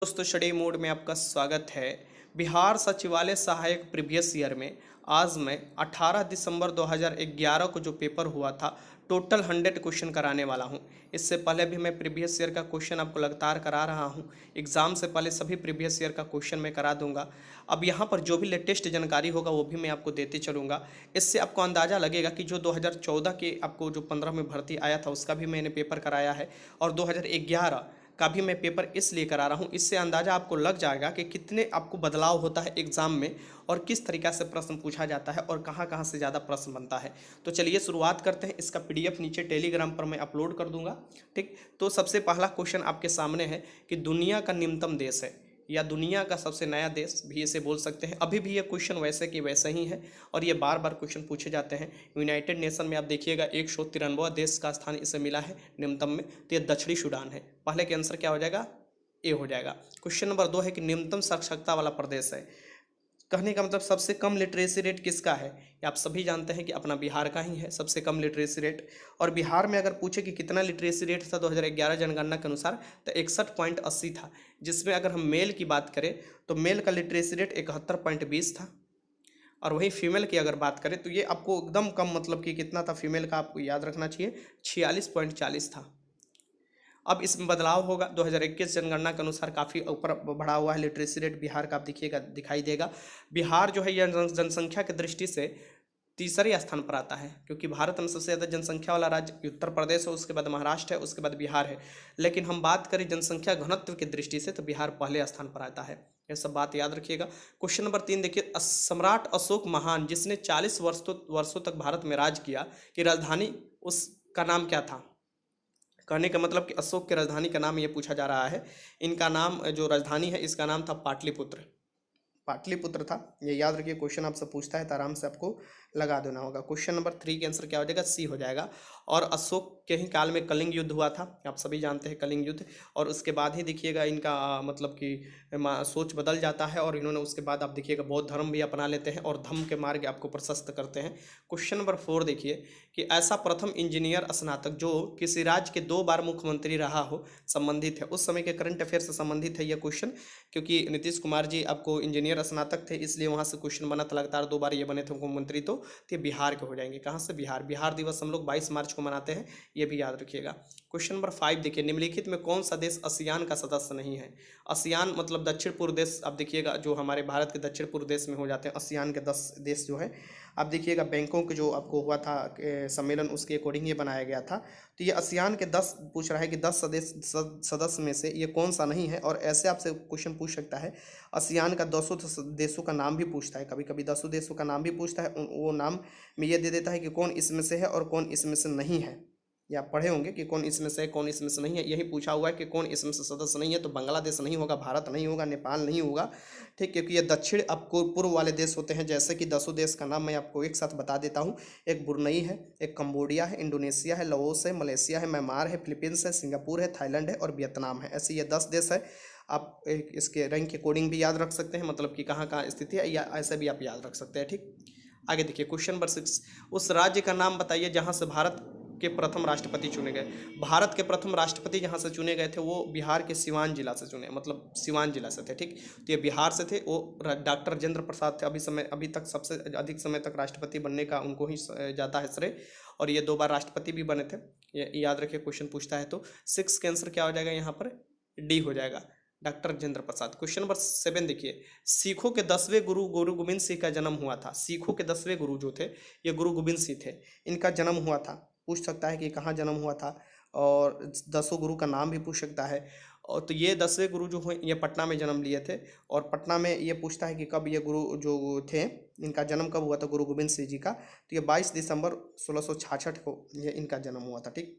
दोस्तों study mode में आपका स्वागत है। बिहार सचिवालय सहायक प्रीवियस ईयर में आज मैं 18 दिसंबर 2011 को जो पेपर हुआ था टोटल 100 क्वेश्चन कराने वाला हूं। इससे पहले भी मैं प्रीवियस ईयर का क्वेश्चन आपको लगातार करा रहा हूं। एग्ज़ाम से पहले सभी प्रीवियस ईयर का क्वेश्चन मैं करा दूंगा। अब यहां पर जो भी लेटेस्ट जानकारी होगा वो भी मैं आपको देते चलूँगा। इससे आपको अंदाज़ा लगेगा कि जो 2014 के आपको जो 15 में भर्ती आया था उसका भी मैंने पेपर कराया है और 2011 का भी मैं पेपर इसलिए करा रहा हूँ। इससे अंदाज़ा आपको लग जाएगा कि कितने आपको बदलाव होता है एग्ज़ाम में और किस तरीक़ा से प्रश्न पूछा जाता है और कहाँ कहाँ से ज़्यादा प्रश्न बनता है। तो चलिए शुरुआत करते हैं। इसका पीडीएफ नीचे टेलीग्राम पर मैं अपलोड कर दूंगा। ठीक, तो सबसे पहला क्वेश्चन आपके सामने है कि दुनिया का निम्नतम देश है या दुनिया का सबसे नया देश भी इसे बोल सकते हैं। अभी भी ये क्वेश्चन वैसे कि वैसे ही है और ये बार बार क्वेश्चन पूछे जाते हैं। यूनाइटेड नेशन में आप देखिएगा 193वां देश का स्थान इसे मिला है निम्नतम में, तो ये दक्षिणी सूडान है। पहले के आंसर क्या हो जाएगा? ए हो जाएगा। क्वेश्चन नंबर 2 है कि निम्नतम साक्षरता वाला प्रदेश है। कहने का मतलब सबसे कम लिटरेसी रेट किसका है? ये आप सभी जानते हैं कि अपना बिहार का ही है सबसे कम लिटरेसी रेट। और बिहार में अगर पूछे कि कितना लिटरेसी रेट था 2011 जनगणना के अनुसार, तो 61.80 था। जिसमें अगर हम मेल की बात करें तो मेल का लिटरेसी रेट 71.20 था। और वही फीमेल की अगर बात करें तो ये आपको एकदम कम, मतलब कि कितना था फीमेल का आपको याद रखना चाहिए, 46.40 था। अब इसमें बदलाव होगा। 2021 जनगणना के अनुसार काफ़ी ऊपर बढ़ा हुआ है लिटरेसी रेट बिहार का, आप देखिएगा दिखाई देगा। बिहार जो है यह जनसंख्या की दृष्टि से तीसरे स्थान पर आता है, क्योंकि भारत में सबसे ज़्यादा जनसंख्या वाला राज्य उत्तर प्रदेश है, उसके बाद महाराष्ट्र है, उसके बाद बिहार है। लेकिन हम बात करें जनसंख्या घनत्व की दृष्टि से तो बिहार पहले स्थान पर आता है। यह सब बात याद रखिएगा। क्वेश्चन नंबर 3 देखिए, सम्राट अशोक महान जिसने 40 वर्षों तक भारत में राज किया, की राजधानी उसका नाम क्या था? कहने का मतलब कि अशोक की राजधानी का नाम ये पूछा जा रहा है। इनका नाम, जो राजधानी है इसका नाम था पाटलिपुत्र। पाटलिपुत्र था, ये याद रखिए। क्वेश्चन आपसे पूछता है तो आराम से आपको लगा देना होगा। क्वेश्चन नंबर 3 का आंसर क्या हो जाएगा? सी हो जाएगा। और अशोक के ही काल में कलिंग युद्ध हुआ था, आप सभी जानते हैं कलिंग युद्ध। और उसके बाद ही देखिएगा इनका मतलब कि सोच बदल जाता है और इन्होंने उसके बाद आप देखिएगा बौद्ध धर्म भी अपना लेते हैं और धम्म के मार्ग आपको प्रशस्त करते हैं। क्वेश्चन नंबर 4 देखिए कि ऐसा प्रथम इंजीनियर स्नातक जो किसी राज्य के 2 बार मुख्यमंत्री रहा हो संबंधित है। उस समय के करंट अफेयर से संबंधित है यह क्वेश्चन, क्योंकि नीतीश कुमार जी आपको इंजीनियर स्नातक थे, इसलिए वहाँ से क्वेश्चन बना था। लगातार 2 बार ये बने थे मुख्यमंत्री, तो ये बिहार के हो जाएंगे। कहाँ से? बिहार। बिहार दिवस हम लोग 22 मार्च को मनाते हैं, ये भी याद रखिएगा। क्वेश्चन नंबर 5 देखिए, निम्नलिखित में कौन सा देश आसियान का सदस्य नहीं है? आसियान मतलब दक्षिण पूर्व देश, आप देखिएगा जो हमारे भारत के दक्षिण पूर्व देश में हो जाते हैं आसियान के 10 देश जो है। आप देखिएगा बैंकॉक जो आपको हुआ था सम्मेलन, उसके अकॉर्डिंग ये बनाया गया था। तो ये आसियान के 10 पूछ रहा है कि 10 सदस्य में से ये कौन सा नहीं है। और ऐसे आपसे क्वेश्चन पूछ सकता है, आसियान का 200 देशों का नाम भी पूछता है, कभी कभी 10 देशों का नाम भी पूछता है। वो नाम में ये दे देता है कि कौन इसमें से है और कौन इसमें से नहीं है। या आप पढ़े होंगे कि कौन इसमें से है कौन इसमें से नहीं है, यही पूछा हुआ है कि कौन इसमें से सदस्य नहीं है। तो बांग्लादेश नहीं होगा, भारत नहीं होगा, नेपाल नहीं होगा। ठीक, क्योंकि ये दक्षिण आपको पूर्व वाले देश होते हैं। जैसे कि 10 देश का नाम मैं आपको एक साथ बता देता हूँ। एक ब्रुनई है, एक कंबोडिया है, इंडोनेशिया है, लाओस है, मलेशिया है, म्यांमार है, फिलीपींस है, सिंगापुर है, थाईलैंड है और वियतनाम है। ऐसे ये 10 देश है। आप एक इसके रैंक के अकॉर्डिंग भी याद रख सकते हैं, मतलब कि कहाँ कहाँ स्थिति है, या ऐसे भी आप याद रख सकते हैं। ठीक, आगे देखिए क्वेश्चन नंबर 6, उस राज्य का नाम बताइए जहाँ से भारत के प्रथम राष्ट्रपति चुने गए। भारत के प्रथम राष्ट्रपति जहाँ से चुने गए थे वो बिहार के सिवान जिला से चुने, मतलब सिवान जिला से थे। ठीक, तो ये बिहार से थे। वो डॉक्टर राजेंद्र प्रसाद थे। अभी तक सबसे अधिक समय तक राष्ट्रपति बनने का उनको ही जाता है श्रेय। और ये 2 बार राष्ट्रपति भी बने थे, ये याद रखिए। क्वेश्चन पूछता है तो 6 का आंसर क्या हो जाएगा यहाँ पर? डी हो जाएगा, doctor Rajendra Prasad. Question number 7 देखिए, सिखों के 10वें गुरु गुरु गोविंद सिंह का जन्म हुआ था। सिखों के 10वें गुरु जो थे ये गुरु गोविंद सिंह थे, इनका जन्म हुआ था। पूछ सकता है कि कहाँ जन्म हुआ था, और 10 गुरु का नाम भी पूछ सकता है। और तो ये 10वें गुरु जो हुए ये पटना में जन्म लिए थे। और पटना में ये पूछता है कि कब ये गुरु जो थे इनका जन्म कब हुआ था गुरु गोविंद सिंह जी का, तो ये 22 दिसंबर 1666 को ये इनका जन्म हुआ था। ठीक,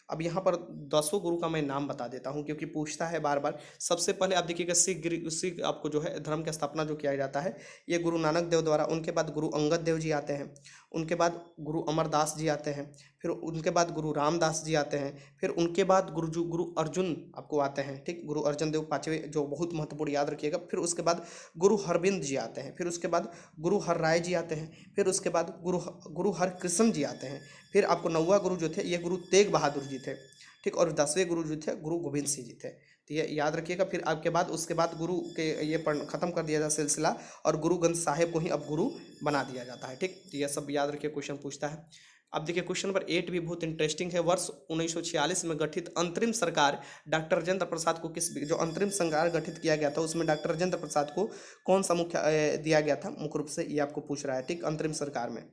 अब यहाँ पर 10 गुरु का मैं नाम बता देता हूँ, क्योंकि पूछता है बार बार। सबसे पहले आप देखिएगा सिख आपको जो है धर्म की स्थापना जो किया जाता है ये गुरु नानक देव द्वारा। उनके बाद गुरु अंगद देव जी आते हैं, उनके बाद गुरु अमरदास जी आते हैं, फिर उनके बाद गुरु रामदास जी आते हैं, फिर उनके बाद गुरु अर्जुन आपको आते हैं। ठीक, गुरु अर्जन देव 5वें, जो बहुत महत्वपूर्ण याद रखिएगा। फिर उसके बाद गुरु हरबिंद जी आते हैं, फिर उसके बाद गुरु हर राय जी आते हैं, फिर उसके बाद गुरु हर कृष्ण जी आते हैं। फिर आपको 9वां गुरु जो थे ये गुरु तेग बहादुर जी थे। ठीक, और 10वें गुरु जो थे गुरु गोविंद सिंह जी थे। तो ये याद रखिएगा। फिर आपके बाद उसके बाद गुरु के ये पढ़ खत्म कर दिया जाता सिलसिला, और गुरु ग्रंथ साहिब को ही अब गुरु बना दिया जाता है। ठीक, तो यह सब याद रखिए, क्वेश्चन पूछता है। अब देखिए क्वेश्चन नंबर 8 भी बहुत इंटरेस्टिंग है। वर्ष 1946 में गठित अंतरिम सरकार डॉक्टर राजेंद्र प्रसाद को किस, जो अंतरिम सरकार गठित किया गया था उसमें डॉक्टर राजेंद्र प्रसाद को कौन सा मुख्य दिया गया था मुख्य रूप से, ये आपको पूछ रहा है। ठीक, अंतरिम सरकार में,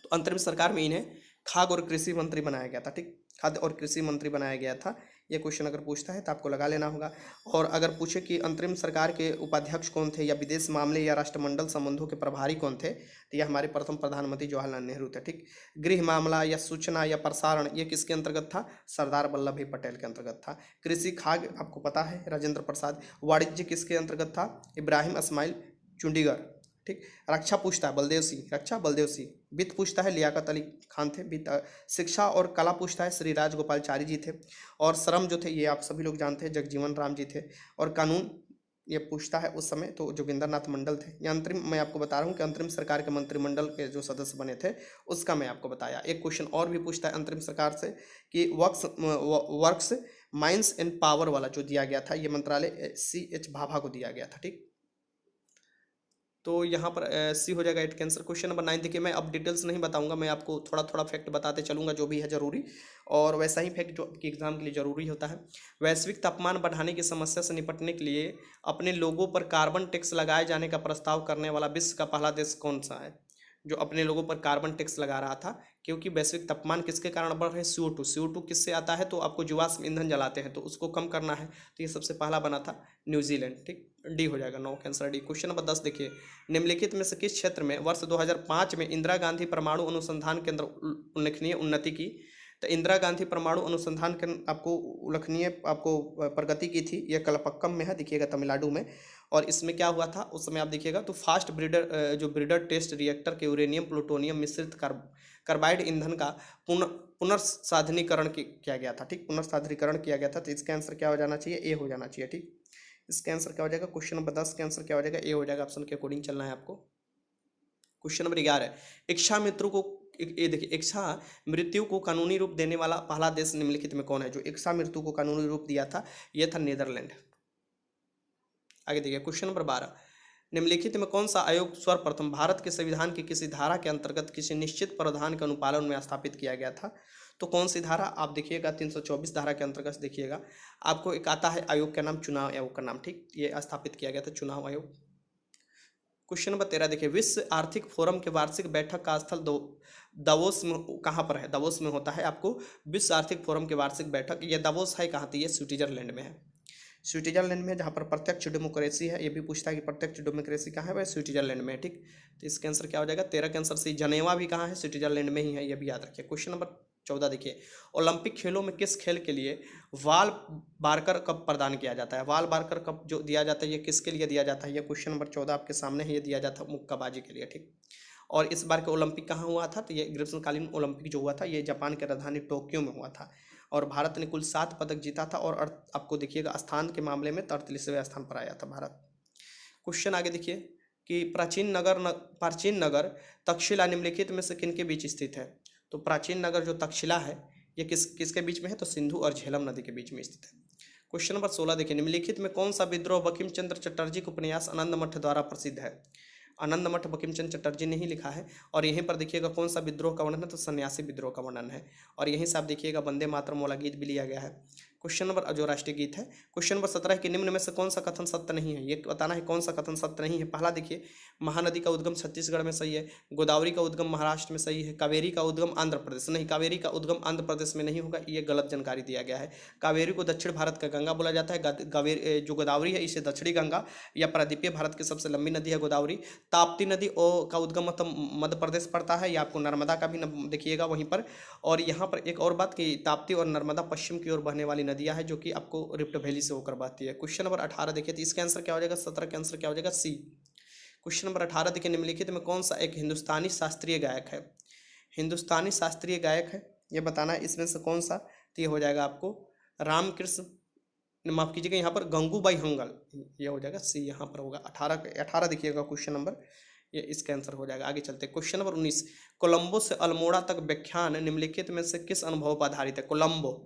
तो अंतरिम सरकार में इन्हें खाद्य और कृषि मंत्री बनाया गया था। ठीक, खाद्य और कृषि मंत्री बनाया गया था। ये क्वेश्चन अगर पूछता है तो आपको लगा लेना होगा। और अगर पूछे कि अंतरिम सरकार के उपाध्यक्ष कौन थे, या विदेश मामले या राष्ट्रमंडल संबंधों के प्रभारी कौन थे, तो यह हमारे प्रथम प्रधानमंत्री जवाहरलाल नेहरू थे। ठीक, गृह मामला या सूचना या प्रसारण, ये किसके अंतर्गत था, सरदार वल्लभ भाई पटेल के अंतर्गत था। कृषि खाद्य आपको पता है राजेंद्र प्रसाद। वाणिज्य किसके अंतर्गत था, इब्राहिम इस्माइल चुंडीगढ़। ठीक, रक्षा पूछता है बलदेव सिंह, रक्षा बलदेव सिंह। वित्त पूछता है लियाकत अली खान थे वित्त। शिक्षा और कला पूछता है श्री राजगोपालचारी जी थे। और श्रम जो थे ये आप सभी लोग जानते हैं जगजीवन राम जी थे। और कानून ये पूछता है उस समय तो जोगिंदर नाथ मंडल थे। ये अंतरिम, मैं आपको बता रहा हूँ कि अंतरिम सरकार के मंत्रिमंडल के जो सदस्य बने थे उसका मैं आपको बताया। एक क्वेश्चन और भी पूछता है अंतरिम सरकार से कि वर्क्स माइंस एंड पावर वाला जो दिया गया था, ये मंत्रालय CH भाभा को दिया गया था। ठीक, तो यहाँ पर सी हो जाएगा 8 का आंसर। क्वेश्चन नंबर 9 देखिए, मैं अब डिटेल्स नहीं बताऊंगा, मैं आपको थोड़ा थोड़ा फैक्ट बताते चलूंगा जो भी है जरूरी, और वैसा ही फैक्ट जो आपके एग्जाम के लिए जरूरी होता है। वैश्विक तापमान बढ़ाने की समस्या से निपटने के लिए अपने लोगों पर कार्बन टैक्स लगाए जाने का प्रस्ताव करने वाला विश्व का पहला देश कौन सा है, जो अपने लोगों पर कार्बन टैक्स लगा रहा था। क्योंकि वैश्विक तापमान किसके कारण बढ़ रहा है, CO2 किससे आता है, तो आपको जीवाश्म ईंधन जलाते हैं तो उसको कम करना है, तो ये सबसे पहला बना था न्यूजीलैंड। ठीक, डी हो जाएगा 9 का आंसर डी। क्वेश्चन नंबर 10 देखिए, निम्नलिखित में से किस क्षेत्र में वर्ष 2005 में इंदिरा गांधी परमाणु अनुसंधान केंद्र उल्लेखनीय उन्नति की। तो इंदिरा गांधी परमाणु अनुसंधान केंद्र आपको उल्लेखनीय आपको प्रगति की थी, यह कलपक्कम में है, देखिएगा तमिलनाडु में। और इसमें क्या हुआ था उस समय आप देखिएगा तो फास्ट ब्रीडर जो ब्रीडर टेस्ट रिएक्टर के यूरेनियम प्लूटोनियम मिश्रित कार्बाइड ईंधन का पुनर्साधनीकरण किया गया था। ठीक, पुनर्साधनीकरण किया गया था। तो इसका आंसर क्या हो जाना चाहिए, ए हो जाना चाहिए। ठीक, इसका आंसर क्या हो जाएगा, क्वेश्चन नंबर 10 का आंसर क्या हो जाएगा, ए हो जाएगा। ऑप्शन के अकॉर्डिंग चलना है आपको। क्वेश्चन नंबर 11, इच्छा मृत्यु को, ये देखिए इच्छा मृत्यु को कानूनी रूप देने वाला पहला देश निम्नलिखित में कौन है। जो इच्छा मृत्यु को कानूनी रूप दिया था यह था नीदरलैंड। आगे देखिए क्वेश्चन नंबर 12, निम्नलिखित में कौन सा आयोग सर्वप्रथम भारत के संविधान की किसी धारा के अंतर्गत किसी निश्चित प्रावधान के अनुपालन में स्थापित किया गया था। तो कौन सी धारा, आप देखिएगा 324 धारा के अंतर्गत देखिएगा आपको एक आता है आयोग का नाम, चुनाव आयोग का नाम। ठीक, ये स्थापित किया गया था चुनाव आयोग। क्वेश्चन नंबर 13 देखिए, विश्व आर्थिक फोरम के वार्षिक बैठक का स्थल दावोस में कहाँ पर है, दावोस में होता है। आपको विश्व आर्थिक फोरम के वार्षिक बैठक, ये दावोस है कहाँ, तो ये स्विट्जरलैंड में है। स्विट्जरलैंड में, जहाँ पर प्रत्यक्ष डेमोक्रेसी है। ये भी पूछता है कि प्रत्यक्ष डेमोक्रेसी कहाँ है, वह स्विट्जरलैंड में है। ठीक, तो इसका आंसर क्या हो जाएगा, 13 का आंसर सी। जनेवा भी कहाँ है, स्विट्जरलैंड में ही है, ये भी याद रखिए। क्वेश्चन नंबर 14 देखिए, ओलंपिक खेलों में किस खेल के लिए वाल बारकर कप प्रदान किया जाता है। वाल बारकर कप जो दिया जाता है ये किसके लिए दिया जाता है, ये क्वेश्चन नंबर 14 आपके सामने है, ये दिया जाता है मुक्काबाजी के लिए। ठीक, और इस बार के ओलंपिक कहाँ हुआ था, तो ये ग्रीष्मकालीन ओलंपिक जो हुआ था ये जापान के राजधानी टोक्यो में हुआ था। और भारत ने कुल 7 पदक जीता था, और आपको देखिएगा स्थान के मामले में 43वें स्थान पर आया था भारत। क्वेश्चन आगे देखिए कि प्राचीन नगर तक्षशिला निम्नलिखित में से किनके बीच स्थित है। तो प्राचीन नगर जो तक्षशिला है ये किसके बीच में है, तो सिंधु और झेलम नदी के बीच में स्थित है। क्वेश्चन नंबर 16 देखिए, निम्नलिखित में कौन सा विद्रोह बंकिम चंद्र चटर्जी के उपन्यास आनंद मठ द्वारा प्रसिद्ध है। आनंद मठ बंकिम चंद्र चटर्जी ने ही लिखा है। और यहीं पर देखिएगा कौन सा विद्रोह का वर्णन है, तो सन्यासी विद्रोह का वर्णन है। और यहीं से आप देखिएगा वंदे मातरम वाला गीत भी लिया गया है। क्वेश्चन नंबर जो राष्ट्रीय गीत है। क्वेश्चन नंबर 17 कि निम्न में से कौन सा कथन सत्य नहीं है, ये बताना है कौन सा कथन सत्य नहीं है। पहला देखिए, महानदी का उद्गम छत्तीसगढ़ में सही है। गोदावरी का उद्गम महाराष्ट्र में सही है। कावेरी का उद्गम आंध्र प्रदेश, नहीं, कावेरी का उद्गम आंध्र प्रदेश में नहीं होगा, ये गलत जानकारी दिया गया है। कावेरी को दक्षिण भारत का गंगा बोला जाता है। जो गोदावरी है इसे दक्षिणी गंगा या प्रायद्वीपीय भारत की सबसे लंबी नदी है गोदावरी। ताप्ती नदी का उद्गम मतलब मध्य प्रदेश पड़ता है, या आपको नर्मदा का भी देखिएगा वहीं पर। और यहाँ पर एक और बात कि ताप्ती और नर्मदा पश्चिम की ओर बहने वाली नदियाँ हैं जो कि आपको रिफ्ट वैली से होकर बहती है। क्वेश्चन नंबर 18 देखिए, तो इसका आंसर क्या हो जाएगा, 17 का आंसर क्या हो जाएगा, सी। क्वेश्चन नंबर 18 देखिए, निम्नलिखित में कौन सा एक हिंदुस्तानी शास्त्रीय गायक है। हिंदुस्तानी शास्त्रीय गायक है, ये बताना है इसमें से कौन सा। तो ये हो जाएगा आपको रामकृष्ण, माफ कीजिएगा यहाँ पर गंगूबाई हंगल, ये हो जाएगा सी, यहाँ पर होगा 18 देखिएगा क्वेश्चन नंबर, ये इसका आंसर हो जाएगा। आगे चलते क्वेश्चन नंबर 19, कोलंबो से अल्मोड़ा तक व्याख्यान निम्नलिखित में से किस अनुभव पर आधारित है। कोलंबो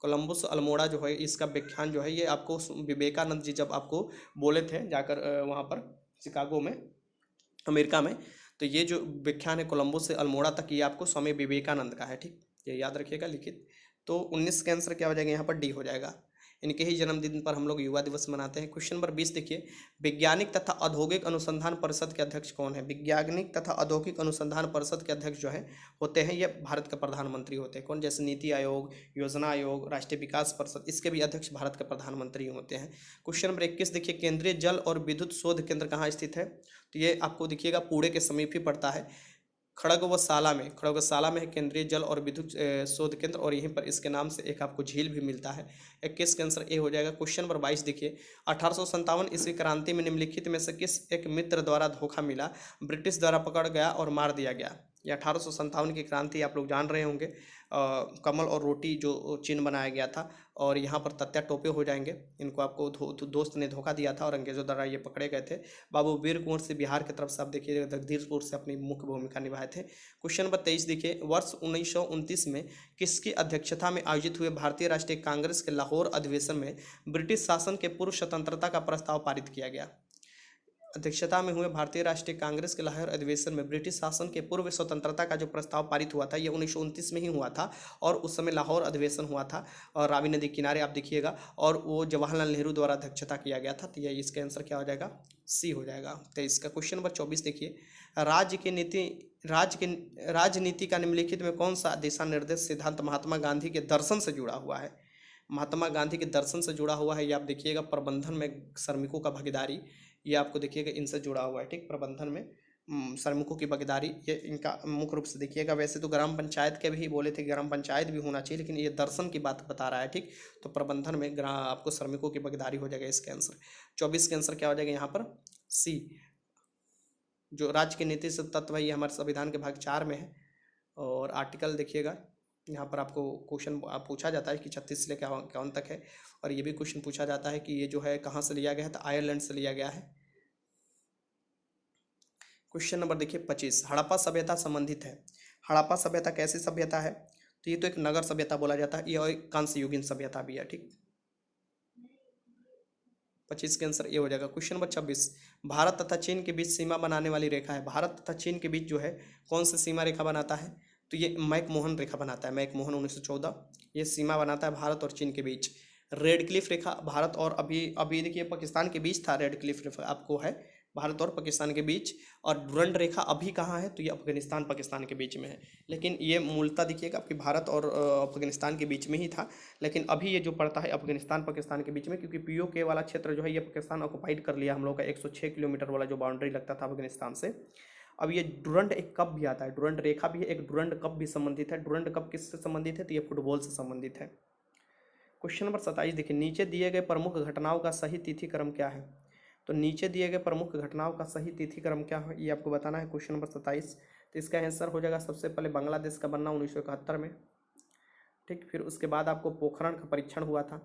कोलंबस अल्मोड़ा जो है इसका व्याख्यान जो है ये आपको विवेकानंद जी जब आपको बोले थे जाकर वहाँ पर शिकागो में, अमेरिका में, तो ये जो व्याख्यान है कोलंबो से अल्मोड़ा तक, ये आपको स्वामी विवेकानंद का है। ठीक, ये याद रखिएगा लिखित। तो 19 का आंसर क्या हो जाएगा यहाँ पर? डी हो जाएगा। इनके ही जन्मदिन पर हम लोग युवा दिवस मनाते हैं। क्वेश्चन नंबर 20 देखिए, वैज्ञानिक तथा औद्योगिक अनुसंधान परिषद के अध्यक्ष कौन है? वैज्ञानिक तथा औद्योगिक अनुसंधान परिषद के अध्यक्ष जो है होते हैं ये भारत के प्रधानमंत्री होते हैं। कौन? जैसे नीति आयोग, योजना आयोग, राष्ट्रीय विकास परिषद, इसके भी अध्यक्ष भारत के प्रधानमंत्री होते हैं। क्वेश्चन नंबर 21 देखिए, केंद्रीय जल और विद्युत शोध केंद्र कहाँ स्थित है? तो ये आपको दिखिएगा पुणे के समीप ही पड़ता है, खड़गवसाला में। खड़गवसाला में है केंद्रीय जल और विद्युत शोध केंद्र, और यहीं पर इसके नाम से एक आपको झील भी मिलता है। 21 का आंसर ए हो जाएगा। क्वेश्चन नंबर 22 देखिए, 1857 ईस्वी क्रांति में निम्नलिखित में से किस एक मित्र द्वारा धोखा मिला, ब्रिटिश द्वारा पकड़ गया और मार दिया गया? ये 1857 की क्रांति आप लोग जान रहे होंगे। कमल और रोटी जो चिन्ह बनाया गया था, और यहाँ पर तत्या टोपे हो जाएंगे। इनको आपको दोस्त ने धोखा दिया था और अंग्रेजों द्वारा ये पकड़े गए थे। बाबू वीर कुंवर से बिहार की तरफ से आप देखिए जगदीशपुर से अपनी मुख्य भूमिका निभाए थे। क्वेश्चन नंबर 23 देखिए, वर्ष 1929 में किसकी अध्यक्षता में आयोजित हुए भारतीय राष्ट्रीय कांग्रेस के लाहौर अधिवेशन में ब्रिटिश शासन के पूर्व स्वतंत्रता का प्रस्ताव पारित किया गया? अध्यक्षता में हुए भारतीय राष्ट्रीय कांग्रेस के लाहौर अधिवेशन में ब्रिटिश शासन के पूर्व स्वतंत्रता का जो प्रस्ताव पारित हुआ था ये 1929 में ही हुआ था, और उस समय लाहौर अधिवेशन हुआ था, और रावी नदी किनारे आप देखिएगा, और वो जवाहरलाल नेहरू द्वारा अध्यक्षता किया गया था। तो ये इसका आंसर क्या हो जाएगा? सी हो जाएगा। तो इसका क्वेश्चन नंबर 24 देखिए, राजनीति का निम्नलिखित में कौन सा दिशा निर्देश सिद्धांत महात्मा गांधी के दर्शन से जुड़ा हुआ है? महात्मा गांधी के दर्शन से जुड़ा हुआ है, ये आप देखिएगा प्रबंधन में श्रमिकों का भागीदारी, ये आपको देखिएगा इनसे जुड़ा हुआ है। ठीक, प्रबंधन में श्रमिकों की भागीदारी, ये इनका मुख्य रूप से देखिएगा। वैसे तो ग्राम पंचायत के भी बोले थे, ग्राम पंचायत भी होना चाहिए, लेकिन ये दर्शन की बात बता रहा है। ठीक, तो प्रबंधन में आपको श्रमिकों की भागीदारी हो जाएगा इसका आंसर। 24 का आंसर क्या हो जाएगा यहाँ पर? सी। जो राज्य के नीति से तत्व है ये हमारे संविधान के भाग 4 में है, और आर्टिकल देखिएगा यहाँ पर आपको क्वेश्चन पूछा जाता है कि 36 से लेकर 51 तक है, और ये भी क्वेश्चन पूछा जाता है कि ये जो है कहाँ से लिया गया है, तो आयरलैंड से लिया गया है। क्वेश्चन नंबर देखिए 25, हड़प्पा सभ्यता संबंधित है। हड़प्पा सभ्यता कैसी सभ्यता है? तो ये तो एक नगर सभ्यता बोला जाता है, ये और एक कांस्य युगीन सभ्यता भी है। ठीक, 25 के आंसर ये हो जाएगा। क्वेश्चन नंबर 26, भारत तथा चीन के बीच सीमा बनाने वाली रेखा है। भारत तथा चीन के बीच जो है कौन सी सीमा रेखा बनाता है? तो ये मैकमोहन रेखा बनाता है। मैकमोहन 1914 ये सीमा बनाता है भारत और चीन के बीच। रेड क्लिफ रेखा भारत और अभी देखिए पाकिस्तान के बीच था। रेड क्लिफ रेखा आपको है भारत और पाकिस्तान के बीच, और डुरंड रेखा अभी कहाँ है? तो ये अफगानिस्तान पाकिस्तान के बीच में है। लेकिन ये मूलतः देखिएगा आपकी भारत और अफगानिस्तान के बीच में ही था, लेकिन अभी ये जो पड़ता है अफगानिस्तान पाकिस्तान के बीच में, क्योंकि POK वाला क्षेत्र जो है ये पाकिस्तान ऑक्युपाइड कर लिया हम लोग का। 106 किलोमीटर वाला जो बाउंड्री लगता था अफगानिस्तान से। अब ये डुरंड एक कप भी आता है, डुरंड रेखा भी है, एक डुरंड कप भी संबंधित है। डुरंड कप किससे संबंधित है? तो ये फुटबॉल से संबंधित है। क्वेश्चन नंबर 27 देखिए, नीचे दिए गए प्रमुख घटनाओं का सही तिथि क्रम क्या है? तो नीचे दिए गए प्रमुख घटनाओं का सही तिथि क्रम क्या है ये आपको बताना है। क्वेश्चन नंबर 27, तो इसका आंसर हो जाएगा सबसे पहले बांग्लादेश का बनना 1971 में। ठीक, फिर उसके बाद आपको पोखरण का परीक्षण हुआ था,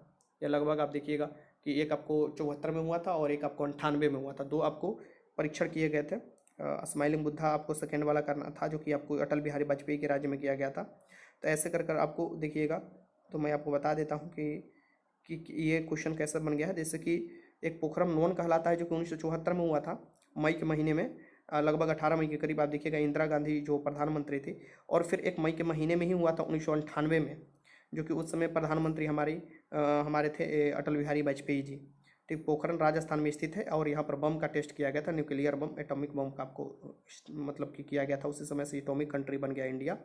ये लगभग आप देखिएगा कि एक आपको 74 में हुआ था और एक आपको 98 में हुआ था। दो आपको परीक्षण किए गए थे। स्माइलिंग बुद्धा आपको सेकेंड वाला करना था, जो कि आपको अटल बिहारी वाजपेयी के राज्य में किया गया था। तो ऐसे कर कर आपको देखिएगा, तो मैं आपको बता देता हूँ कि ये क्वेश्चन कैसे बन गया है। जैसे कि एक पोखरम नोन कहलाता है, जो कि 1974 में हुआ था, मई के महीने में, लगभग 18 मई के करीब आप देखिएगा, इंदिरा गांधी जो प्रधानमंत्री थी। और फिर एक मई के महीने में ही हुआ था 1998 में, जो कि उस समय प्रधानमंत्री हमारे थे अटल बिहारी वाजपेयी जी। ठीक, पोखरन राजस्थान में स्थित है, और यहाँ पर बम का टेस्ट किया गया था, न्यूक्लियर बम, एटॉमिक बम का आपको मतलब कि किया गया था। उसी समय से एटॉमिक कंट्री बन गया इंडिया।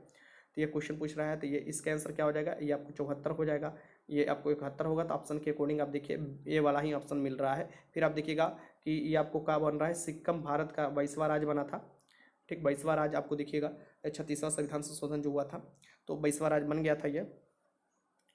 तो ये क्वेश्चन पूछ रहा है, तो ये इसका आंसर क्या हो जाएगा? ये आपको 74 हो जाएगा, ये आपको 71 होगा। तो ऑप्शन के अकॉर्डिंग आप देखिए ए वाला ही ऑप्शन मिल रहा है। फिर आप देखिएगा कि ये आपको क्या बन रहा है, सिक्किम भारत का 22वां राज्य बना था। ठीक, 22वां राज्य आपको देखिएगा 36वां संविधान संशोधन जो हुआ था, तो 22वां राज्य बन गया था ये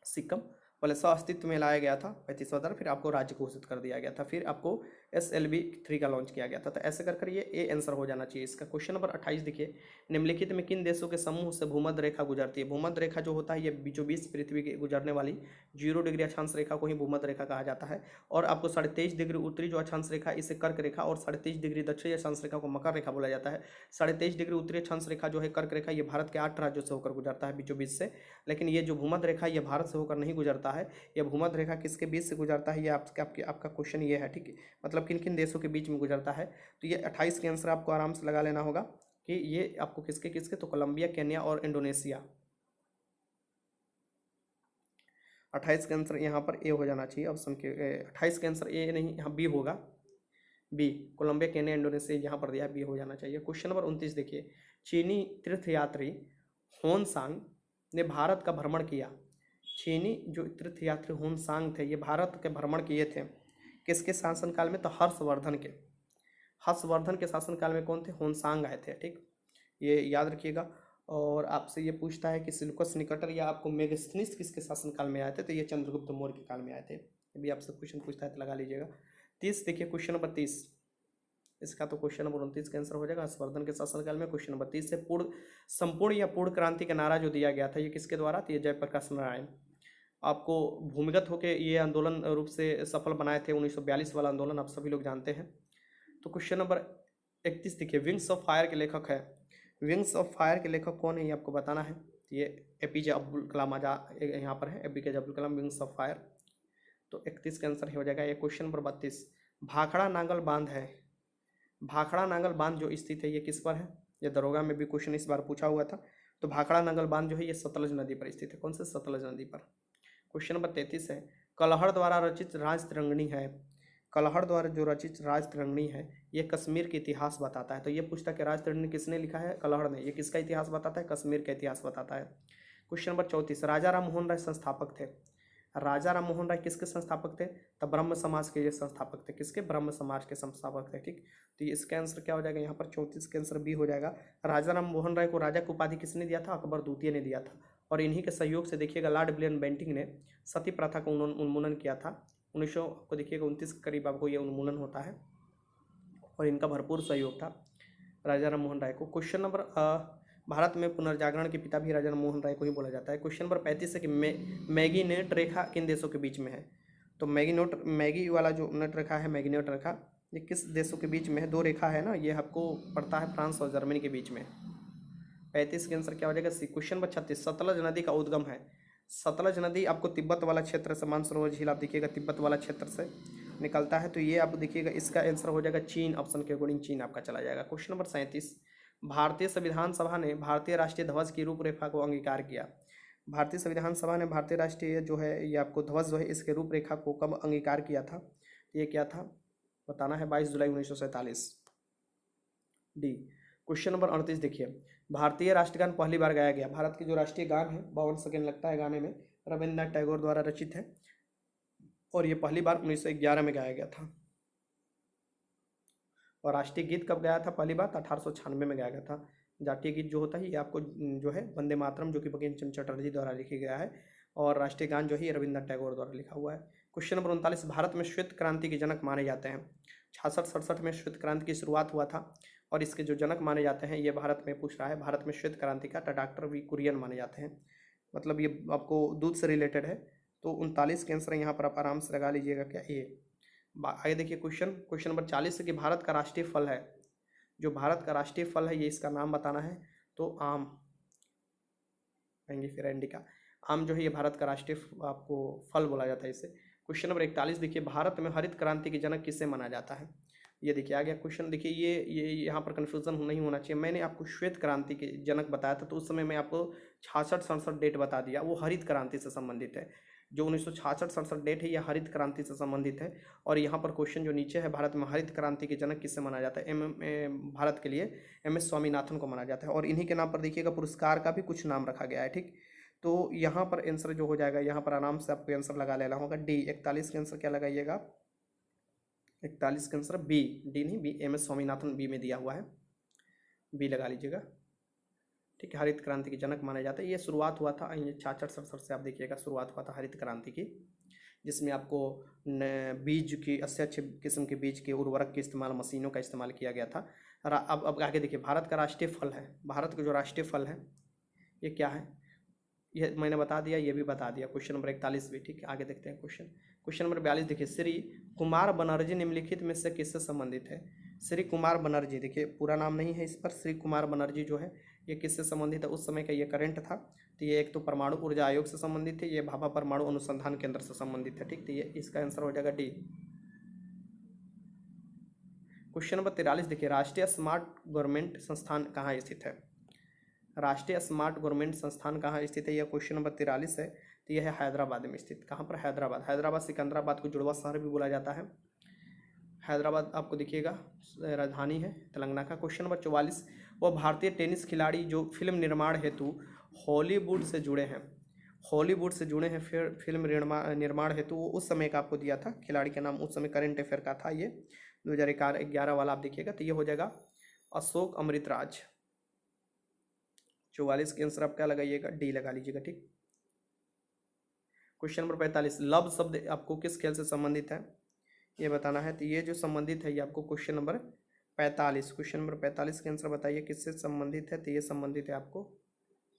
सिक्किम। पहले अस्तित्व में लाया गया था 35वां दर, फिर आपको राज्य घोषित कर दिया गया था। फिर आपको SLV 3 का लॉन्च किया गया था। तो ऐसे कर ये ए आंसर हो जाना चाहिए इसका। क्वेश्चन नंबर 28 देखिए, निम्नलिखित में किन देशों के समूह से भूमध्य रेखा गुजरती है? भूमध्य रेखा जो होता है ये बीचों बीच पृथ्वी के गुजरने वाली 0 डिग्री अक्षांश रेखा को ही भूमध्य रेखा कहा जाता है। और आपको 23.5 डिग्री उत्तरी जो अक्षांश रेखा इसे कर्क रेखा, और 23.5 डिग्री दक्षिणी अक्षांश रेखा को मकर रेखा बोला जाता है। 23.5 डिग्री उत्तरी अक्षांश रेखा जो है कर्क रेखा, ये भारत के 8 राज्यों से होकर गुजरता है बीचों बीच से। लेकिन ये जो भूमध्य रेखा ये भारत से होकर नहीं गुजरता गुजरता है, यह भूमध्य रेखा किसके बीच से गुजरता है, ये आपका क्वेश्चन ये है, ठीक है। मतलब किन किन देशों के बीच में गुजरता है। तो ये 28 के आंसर आपको आराम से लगा लेना होगा कि ये आपको किसके किसके, तो कोलंबिया, केन्या और इंडोनेशिया। 28 का आंसर यहाँ पर ए हो जाना चाहिए ऑप्शन के। 28 का आंसर ए नहीं, यहाँ बी होगा, बी कोलंबिया, केन्या, इंडोनेशिया यहाँ पर दिया, बी हो जाना चाहिए। क्वेश्चन नंबर 29 देखिए, चीनी तीर्थयात्री होनसांग ने भारत का भ्रमण किया। चीनी जो तीर्थयात्री होनसांग थे, ये भारत के भ्रमण किए थे किसके शासनकाल में, तो हर्षवर्धन के। हर्षवर्धन के शासनकाल में कौन थे, होनसांग आए थे, ठीक, ये याद रखिएगा। और आपसे ये पूछता है कि सिल्कस निकटर या आपको मेगास्थनीज किसके शासनकाल में आए थे, तो ये चंद्रगुप्त मौर्य के काल में आए थे। ये भी आपसे क्वेश्चन पूछता है तो लगा लीजिएगा। 30 देखिए, क्वेश्चन नंबर 30, इसका तो क्वेश्चन नंबर 29 का आंसर हो जाएगा, हर्षवर्धन के शासनकाल में। क्वेश्चन नंबर 30 से संपूर्ण या पूर्ण क्रांति का नारा जो दिया गया था, ये किसके द्वारा, तो ये जयप्रकाश नारायण। आपको भूमिगत होकर ये आंदोलन रूप से सफल बनाए थे, 1942 वाला आंदोलन आप सभी लोग जानते हैं। तो क्वेश्चन नंबर 31 देखिए, विंग्स ऑफ फायर के लेखक है। विंग्स ऑफ फायर के लेखक कौन है, ये आपको बताना है। ये एपीजे अब्दुल कलाम आजाद यहाँ पर है, APJ Abdul Kalam, wings of fire. तो 31 का आंसर हो जाएगा। ये क्वेश्चन नंबर 32, भाखड़ा नांगल बांध है। भाखड़ा नांगल बांध जो स्थित है, ये किस पर है, ये दरोगा में भी क्वेश्चन इस बार पूछा हुआ था। तो भाखड़ा नांगल बांध जो है, ये सतलज नदी पर स्थित है। कौन से, सतलज नदी पर। क्वेश्चन नंबर 33 है, कलहड़ द्वारा रचित राज तिरंगनी है। कलहड़ द्वारा जो रचित राज तिरंगनी है, ये कश्मीर का इतिहास बताता है। तो ये पूछता है कि राज तिरंगनी किसने लिखा है, कलहड़ ने। ये किसका इतिहास बताता है, कश्मीर का इतिहास बताता है। क्वेश्चन नंबर 34, राजा राम मोहन राय संस्थापक थे। राजा राम मोहन राय किसके संस्थापक थे, तो ब्रह्म समाज के ये संस्थापक थे। किसके, ब्रह्म समाज के संस्थापक थे, ठीक। तो इसका आंसर क्या हो जाएगा यहाँ पर, 34 का आंसर बी हो जाएगा। राजा राम मोहन राय को राजा की उपाधि किसने दिया था, अकबर द्वितीय ने दिया था। और इन्हीं के सहयोग से देखिएगा लॉर्ड विलियम बेंटिंग ने सती प्रथा का उन्मूलन किया था। 1900 को देखिएगा 29 के करीब आपको यह उन्मूलन होता है, और इनका भरपूर सहयोग था राजा राम मोहन राय को। क्वेश्चन नंबर भारत में पुनर्जागरण के पिता भी राजा राम मोहन राय को ही बोला जाता है। क्वेश्चन नंबर 35 है कि मैगीनेट रेखा किन देशों के बीच में है। तो मैगी वाला जो नेट रेखा है, मैगीनेट रेखा, ये किस देशों के बीच में है, दो रेखा है ना, ये आपको पड़ता है फ्रांस और जर्मनी के बीच में। 35 के आंसर क्या हो जाएगा, सी। क्वेश्चन नंबर 36, सतलज नदी का उद्गम है। सतलज नदी आपको तिब्बत वाला क्षेत्र से, मानसरोवर झील आप देखिएगा तिब्बत वाला क्षेत्र से निकलता है। तो ये आप देखिएगा, इसका आंसर हो जाएगा चीन, ऑप्शन के अकॉर्डिंग चीन आपका चला जाएगा। क्वेश्चन नंबर 37, भारतीय संविधान सभा ने भारतीय राष्ट्रीय ध्वज की रूपरेखा को अंगीकार किया। भारतीय संविधान सभा ने भारतीय राष्ट्रीय जो है, ये आपको ध्वज जो है, इसके रूपरेखा को कब अंगीकार किया था, ये क्या था बताना है, 22 जुलाई 1947, डी। क्वेश्चन नंबर 38 देखिए, भारतीय राष्ट्रगान पहली बार गाया गया। भारत की जो राष्ट्रीय गान है, 52 सेकेंड लगता है गाने में, रविन्द्रनाथ टैगोर द्वारा रचित है, और ये पहली बार 1911 में गाया गया था। और राष्ट्रीय गीत कब गाया था पहली बार, 1896 में गाया गया था। जातीय गीत जो होता है, ये आपको जो है वंदे मातरम, जो कि बंकिम चंद्र चटर्जी द्वारा लिखा गया है, और राष्ट्रीय गान जो है रविन्द्रनाथ टैगोर द्वारा लिखा हुआ है। क्वेश्चन नंबर 39, भारत में श्वेत क्रांति के जनक माने जाते हैं। 66-67 में श्वेत क्रांति की शुरुआत हुआ था, और इसके जो जनक माने जाते हैं, ये भारत में पूछ रहा है, भारत में श्वेत क्रांति का डॉक्टर वी कुरियन माने जाते हैं। मतलब ये आपको दूध से रिलेटेड है। तो 39 के आंसर यहाँ पर आप आराम से लगा लीजिएगा, क्या ए। आगे देखिए क्वेश्चन नंबर 40 है कि भारत का राष्ट्रीय फल है, जो भारत का राष्ट्रीय फल है, ये इसका नाम बताना है। तो आम कहेंगे, फिर इंडिका। आम जो है, ये भारत का राष्ट्रीय आपको फल बोला जाता है इसे। क्वेश्चन नंबर 41 देखिए, भारत में हरित क्रांति के जनक किसे माना जाता है। ये देखिए आ गया क्वेश्चन। देखिए ये यहाँ पर कन्फ्यूजन नहीं होना चाहिए। मैंने आपको श्वेत क्रांति के जनक बताया था, तो उस समय मैं आपको 66-67 डेट बता दिया, वो हरित क्रांति से संबंधित है। जो 1966-67 डेट है, यह हरित क्रांति से संबंधित है। और यहाँ पर क्वेश्चन जो नीचे है, भारत में हरित क्रांति के जनक किससे माना जाता है, भारत के लिए MS स्वामीनाथन को माना जाता है। और इन्हीं के नाम पर देखिएगा पुरस्कार का भी कुछ नाम रखा गया है, ठीक। तो यहाँ पर आंसर जो हो जाएगा, यहाँ पर आराम से आपको आंसर लगा लेना होगा, डी। 41 के आंसर क्या लगाइएगा, 41 का आंसर बी, डी नहीं बी, MS स्वामीनाथन बी में दिया हुआ है, बी लगा लीजिएगा, ठीक है। हरित क्रांति के जनक माने जाते हैं। ये शुरुआत हुआ था 66-67 से, आप देखिएगा शुरुआत हुआ था हरित क्रांति की, जिसमें आपको बीज की अच्छे किस्म के बीज के उर्वरक के इस्तेमाल, मशीनों का इस्तेमाल किया गया था। अब आगे देखिए, भारत का राष्ट्रीय फल है, भारत का जो राष्ट्रीय फल है ये क्या है, ये मैंने बता दिया, ये भी बता दिया। क्वेश्चन नंबर 41 भी, ठीक है। आगे देखते हैं क्वेश्चन नंबर 42 देखिए, श्री कुमार बनर्जी निम्नलिखित में से किससे संबंधित है। श्री कुमार बनर्जी, देखिए पूरा नाम नहीं है इस पर, श्री कुमार बनर्जी जो है ये किससे संबंधित है? उस समय का ये करंट था। तो ये एक तो परमाणु ऊर्जा आयोग से संबंधित है, ये भाभा परमाणु अनुसंधान केंद्र से संबंधित है। ठीक, तो ये इसका आंसर हो जाएगा डी। क्वेश्चन नंबर 43 देखिए, राष्ट्रीय स्मार्ट गवर्नमेंट संस्थान कहाँ स्थित है? राष्ट्रीय स्मार्ट गवर्नमेंट संस्थान कहाँ स्थित है? यह क्वेश्चन नंबर 43 है। तो यह है हैदराबाद में स्थित। कहाँ पर? हैदराबाद। हैदराबाद सिकंदराबाद को जुड़वा शहर भी बोला जाता है। हैदराबाद आपको दिखिएगा राजधानी है तेलंगाना का। क्वेश्चन नंबर 44, वह भारतीय टेनिस खिलाड़ी जो फिल्म निर्माण हेतु हॉलीवुड से जुड़े हैं, हॉलीवुड से जुड़े हैं फिर फिल्म निर्माण हेतु, वो उस समय का आपको दिया था खिलाड़ी का नाम, उस समय करंट अफेयर का था ये 2011 वाला आप देखिएगा। तो ये हो जाएगा अशोक अमृतराज। 44 के आंसर आप क्या लगाइएगा? डी लगा लीजिएगा। ठीक, क्वेश्चन नंबर 45, लव शब्द आपको किस खेल से संबंधित है ये बताना है। तो ये जो संबंधित है ये आपको क्वेश्चन नंबर 45, क्वेश्चन नंबर 45 के आंसर बताइए किससे संबंधित है। तो ये संबंधित है आपको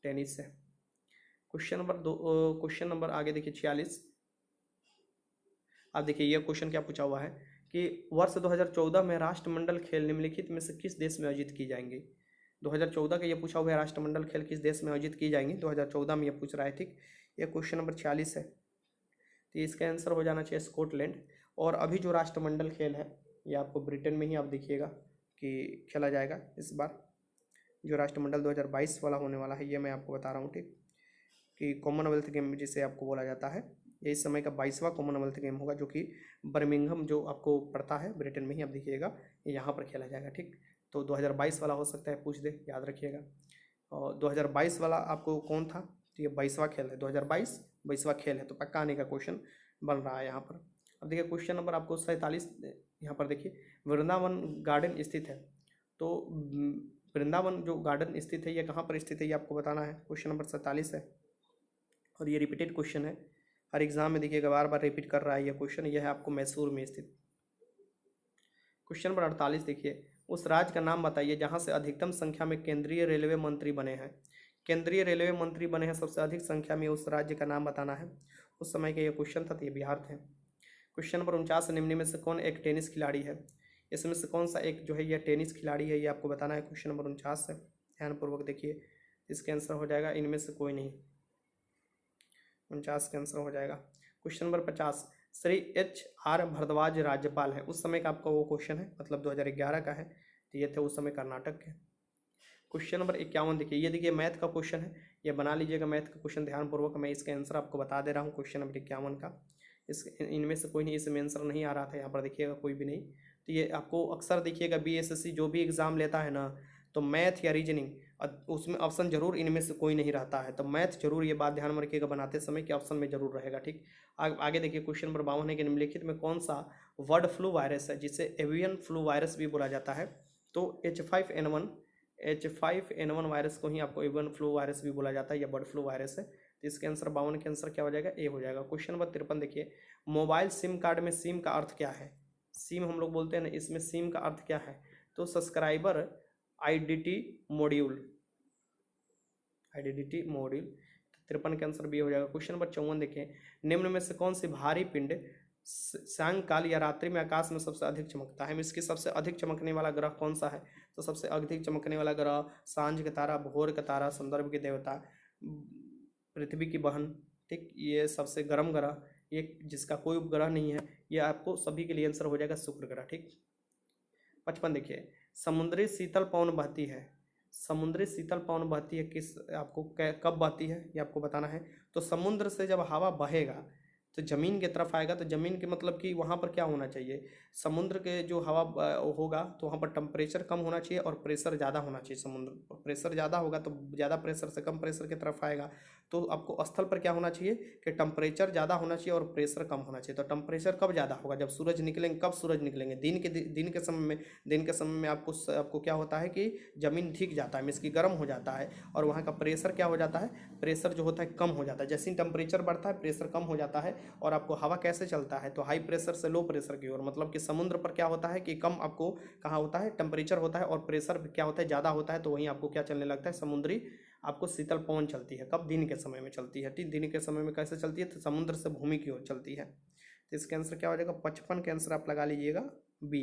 टेनिस से। क्वेश्चन नंबर क्वेश्चन नंबर आगे देखिए 46, आप देखिए ये क्वेश्चन क्या पूछा हुआ है कि वर्ष 2014 में राष्ट्रमंडल खेल निम्नलिखित में से किस देश में आयोजित की जाएंगे? 2014 का ये पूछा हुआ है, राष्ट्रमंडल खेल किस देश में आयोजित की जाएंगी? 2014 में ये पूछ रहा है। ठीक, ये क्वेश्चन नंबर 46 है। तो इसका आंसर हो जाना चाहिए स्कॉटलैंड। और अभी जो राष्ट्रमंडल खेल है ये आपको ब्रिटेन में ही आप देखिएगा कि खेला जाएगा इस बार। जो राष्ट्रमंडल 2022 वाला होने वाला है ये मैं आपको बता रहा हूँ। ठीक, कि कॉमनवेल्थ गेम जिसे आपको बोला जाता है, ये इस समय का 22वां कॉमनवेल्थ गेम होगा, जो कि बर्मिंघम जो आपको पड़ता है ब्रिटेन में ही आप देखिएगा, यहाँ पर खेला जाएगा। ठीक, तो 2022 वाला हो सकता है, पूछ दे, याद रखिएगा। और 2022 वाला आपको कौन था? तो ये 22वां खेल है, 2022 22वां खेल है, तो पक्का आने का क्वेश्चन बन रहा है यहाँ पर। अब देखिए क्वेश्चन नंबर आपको 47 यहाँ पर देखिए, वृंदावन गार्डन स्थित है। तो वृंदावन जो गार्डन स्थित है ये कहाँ पर स्थित है ये आपको बताना है। क्वेश्चन नंबर 47 है और ये रिपीटेड क्वेश्चन है, हर एग्जाम में देखिएगा बार बार रिपीट कर रहा है ये क्वेश्चन। यह है आपको मैसूर में स्थित। क्वेश्चन नंबर 48 देखिए, उस राज्य का नाम बताइए जहाँ से अधिकतम संख्या में केंद्रीय रेलवे मंत्री बने हैं। केंद्रीय रेलवे मंत्री बने हैं सबसे अधिक संख्या में, उस राज्य का नाम बताना है। उस समय का ये क्वेश्चन था, तो ये बिहार थे। क्वेश्चन नंबर 49, निम्न में से कौन एक टेनिस खिलाड़ी है? इसमें से कौन सा एक जो है यह टेनिस खिलाड़ी है ये आपको बताना है। क्वेश्चन नंबर 49 है, ध्यानपूर्वक देखिए, इसका आंसर हो जाएगा इनमें से कोई नहीं। 49 का आंसर हो जाएगा। Question number 50, Shri HR Bharadwaj राज्यपाल है, उस समय का आपका वो क्वेश्चन है, मतलब 2011 का है। तो ये थे उस समय कर्नाटक के। क्वेश्चन नंबर 51 देखिए, ये देखिए मैथ का क्वेश्चन है, ये बना लीजिएगा मैथ का क्वेश्चन ध्यानपूर्वक। मैं इसका आंसर आपको बता दे रहा हूँ क्वेश्चन नंबर 51 का। इनमें से कोई नहीं, इसमें आंसर नहीं आ रहा था, यहाँ पर देखिएगा कोई भी नहीं। तो ये आपको अक्सर देखिएगा BSSC जो भी एग्ज़ाम लेता है ना, तो मैथ या रीजनिंग उसमें ऑप्शन जरूर इनमें से कोई नहीं रहता है। तो मैथ जरूर, ये बात ध्यान में रखिएगा बनाते समय कि ऑप्शन में जरूर रहेगा। ठीक, आगे देखिए क्वेश्चन नंबर 52 है कि निम्नलिखित में कौन सा बर्ड फ्लू वायरस है जिसे एवियन फ्लू वायरस भी बोला जाता है? तो H5N1 वायरस को ही आपको एवियन फ्लू वायरस भी बोला जाता है, या बर्ड फ्लू वायरस है। तो इसके आंसर 52 के आंसर क्या हो जाएगा? ए हो जाएगा। क्वेश्चन नंबर 53 देखिए, मोबाइल सिम कार्ड में सिम का अर्थ क्या है? सिम हम लोग बोलते हैं ना, इसमें सिम का अर्थ क्या है? तो सब्सक्राइबर आइडेंटिटी मॉड्यूल, 53 के आंसर बी हो जाएगा। क्वेश्चन नंबर 54 देखिए, निम्न में से कौन सी भारी पिंड सायंकाल या रात्रि में आकाश में सबसे अधिक चमकता है? इसकी सबसे अधिक चमकने वाला ग्रह कौन सा है? तो सबसे अधिक चमकने वाला ग्रह सांझ का तारा, भोर का तारा, संदर्भ के देवता, पृथ्वी की बहन। ठीक, ये सबसे गर्म ग्रह, ये जिसका कोई उपग्रह नहीं है, ये आपको सभी के लिए आंसर हो जाएगा शुक्र ग्रह। ठीक, 55 देखिए, समुद्री शीतल पवन बहती है, समुद्री शीतल पवन बहती है किस, आपको कब बहती है ये आपको बताना है। तो समुद्र से जब हवा बहेगा तो ज़मीन की तरफ आएगा, तो ज़मीन के मतलब कि वहाँ पर क्या होना चाहिए, समुद्र के जो हवा होगा तो वहाँ पर टेम्परेचर कम होना चाहिए और प्रेशर ज़्यादा होना चाहिए। समुद्र प्रेशर ज़्यादा होगा तो ज़्यादा प्रेशर से कम प्रेशर की तरफ आएगा। तो आपको स्थल पर क्या होना चाहिए कि टेम्परेचर ज़्यादा होना चाहिए और प्रेशर कम होना चाहिए। तो टेम्परेचर कब ज़्यादा होगा? जब सूरज निकलेंगे। कब सूरज निकलेंगे? दिन के समय में आपको क्या होता है कि ज़मीन ठीक जाता है, मीन्स की गर्म हो जाता है, और वहाँ का प्रेशर क्या हो जाता है, प्रेशर जो होता है कम हो जाता है। जैसे ही टेम्परेचर बढ़ता है प्रेशर कम हो जाता है, और आपको हवा कैसे चलता है, तो हाई प्रेशर से लो प्रेशर की ओर, मतलब कि समुद्र पर क्या होता है कि कम आपको कहाँ होता है, टेम्परेचर होता है, और प्रेशर क्या होता है, ज़्यादा होता है। तो वहीं आपको क्या चलने लगता है, समुद्री आपको शीतल पवन चलती है। कब? दिन के समय में चलती है। ठीक, दिन के समय में कैसे चलती है, तो समुद्र से भूमि की ओर चलती है। तो इसका आंसर क्या हो जाएगा? 55 के आंसर आप लगा लीजिएगा बी।